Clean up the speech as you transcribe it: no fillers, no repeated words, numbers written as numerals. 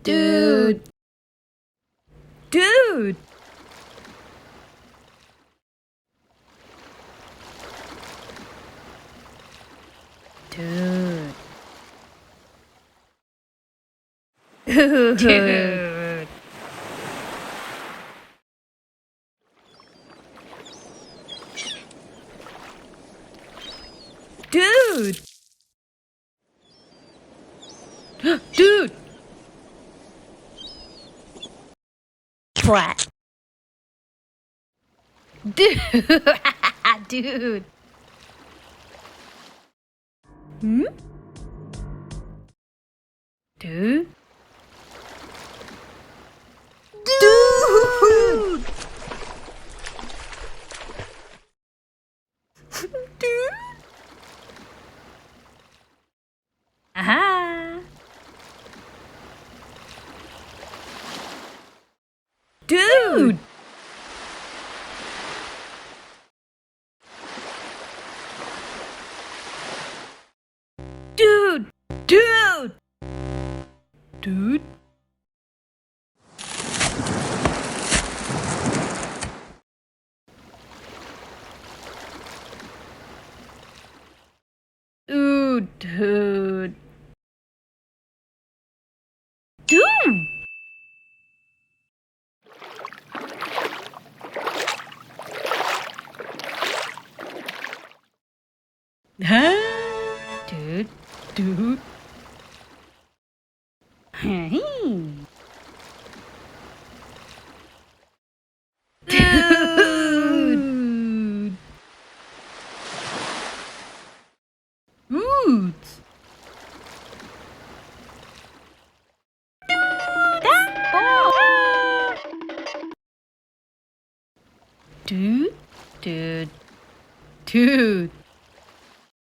Dude. Dude. Dude. Dude. Dude. Dude. Brat. Dude. Dude. Hmm? Dude. Dude. Dude. Aha. Dude. Dude. Dude. Dude. Ooh, dude. Dude. Huh? Dude. Dude. Hey. Dude. Dude. Dude. Dude. Dude.